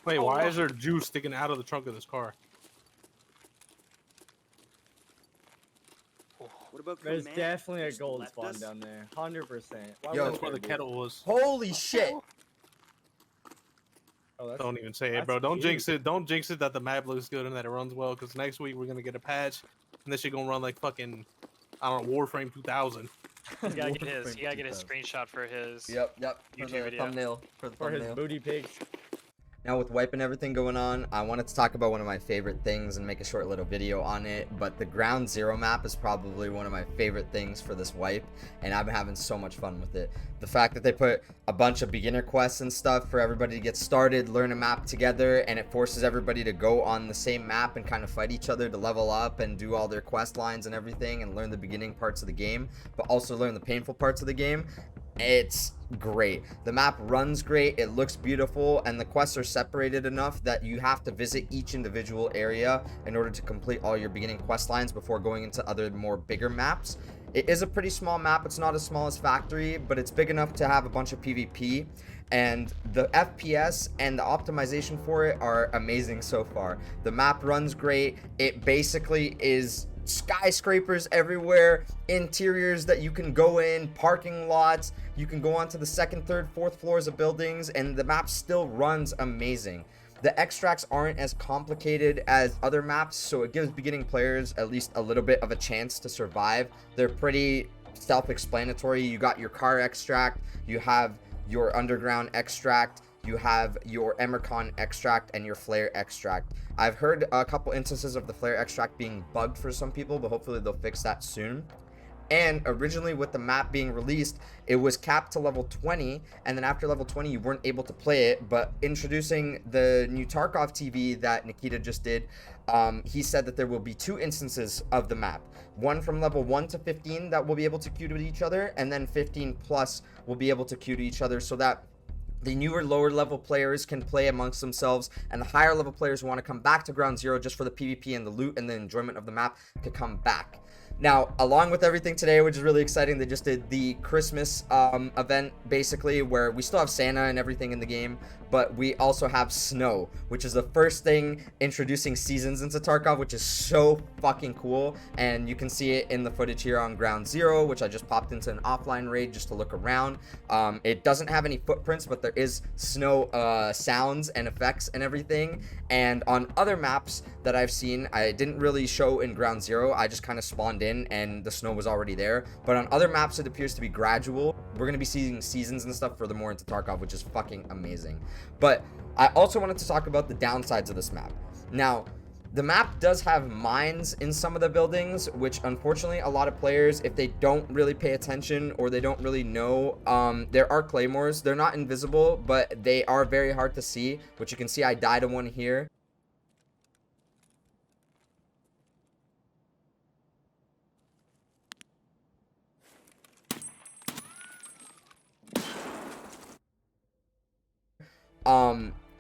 Wait, Oh, why wow. is there juice sticking out of the trunk of this car? What about There's command? definitely a Just gold left spawn us? down there. 100%. Why Yo. wouldn't That's where there the be? kettle was. Holy shit. Oh, that's, Don't even say it, that's bro. Don't cute. jinx it. Don't jinx it that the map looks good and that it runs well. Because next week we're gonna get a patch, and this shit gonna run like fucking, I don't know, Warframe 2000. He gotta get his. Warframe He gotta get his 2000. screenshot for his. Yep. For YouTube the video. thumbnail. For the For his thumbnail. booty pics. Now with wipe and everything going on, I wanted to talk about one of my favorite things and make a short little video on it, but the Ground Zero map is probably one of my favorite things for this wipe, and I've been having so much fun with it. The fact that they put a bunch of beginner quests and stuff for everybody to get started, learn a map together, and it forces everybody to go on the same map and kind of fight each other to level up and do all their quest lines and everything and learn the beginning parts of the game, but also learn the painful parts of the game. It's great. The map runs great, it looks beautiful, and the quests are separated enough that you have to visit each individual area in order to complete all your beginning quest lines before going into other more bigger maps. It is a pretty small map. It's not as small as Factory, but it's big enough to have a bunch of PvP, and the FPS and the optimization for it are amazing so far. The map runs great. It basically is skyscrapers everywhere, interiors that you can go in, parking lots, you can go onto the second, third, fourth floors of buildings, and the map still runs amazing. The extracts aren't as complicated as other maps, so it gives beginning players at least a little bit of a chance to survive. They're pretty self-explanatory. You got your car extract, you have your underground extract, you have your Emercon extract, and your flare extract. I've heard a couple instances of the flare extract being bugged for some people, but hopefully they'll fix that soon. And originally with the map being released, it was capped to level 20, and then after level 20 you weren't able to play it. But introducing the new Tarkov TV that Nikita just did, he said that there will be 2 instances of the map. One from level 1 to 15 that will be able to queue to each other, and then 15 plus will be able to queue to each other, so that the newer lower level players can play amongst themselves, and the higher level players who want to come back to Ground Zero just for the PvP and the loot and the enjoyment of the map could come back. Now, along with everything today, which is really exciting, they just did the Christmas event, basically, where we still have Santa and everything in the game, but we also have snow, which is the first thing introducing seasons into Tarkov, which is so fucking cool. And you can see it in the footage here on Ground Zero, which I just popped into an offline raid just to look around. It doesn't have any footprints, but there is snow sounds and effects and everything. And on other maps that I've seen, I didn't really show in Ground Zero. I just kind of spawned in and the snow was already there. But on other maps, it appears to be gradual. We're going to be seeing seasons and stuff furthermore into Tarkov, which is fucking amazing. But I also wanted to talk about the downsides of this map. Now, the map does have mines in some of the buildings, which unfortunately a lot of players, if they don't really pay attention or they don't really know, there are claymores. They're not invisible, but they are very hard to see, which you can see I died of one here.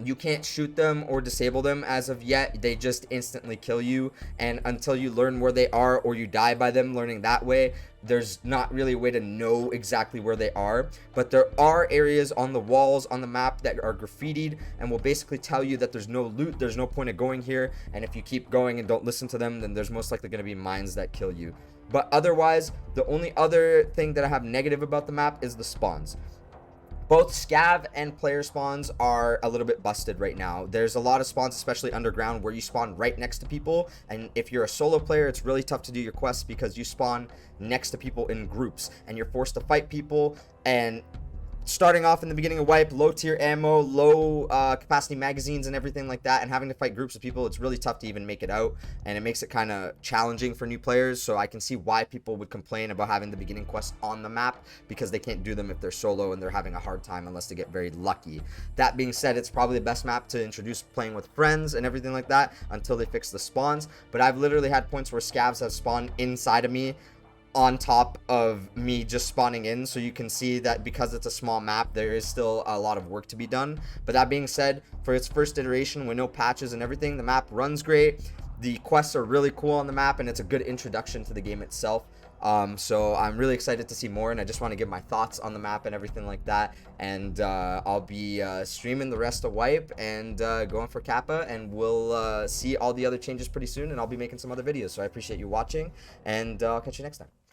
You can't shoot them or disable them as of yet. They just instantly kill you, and until you learn where they are or you die by them learning that way, there's not really a way to know exactly where they are. But there are areas on the walls on the map that are graffitied and will basically tell you that there's no loot, there's no point of going here, and if you keep going and don't listen to them, then there's most likely going to be mines that kill you. But otherwise, the only other thing that I have negative about the map is the spawns. Both scav and player spawns are a little bit busted right now. There's a lot of spawns, especially underground, where you spawn right next to people, and if you're a solo player, it's really tough to do your quests because you spawn next to people in groups and you're forced to fight people. And starting off in the beginning of wipe, low tier ammo, low capacity magazines and everything like that, and having to fight groups of people, it's really tough to even make it out, and it makes it kind of challenging for new players. So I can see why people would complain about having the beginning quests on the map, because they can't do them if they're solo and they're having a hard time unless they get very lucky. That being said, it's probably the best map to introduce playing with friends and everything like that until they fix the spawns. But I've literally had points where scavs have spawned inside of me on top of me just spawning in, so you can see that because it's a small map, there is still a lot of work to be done. But that being said, for its first iteration with no patches and everything, the map runs great. The quests are really cool on the map, and it's a good introduction to the game itself. So I'm really excited to see more, and I just want to give my thoughts on the map and everything like that. And I'll be streaming the rest of Wipe and going for Kappa, and we'll see all the other changes pretty soon, and I'll be making some other videos. So I appreciate you watching, and I'll catch you next time.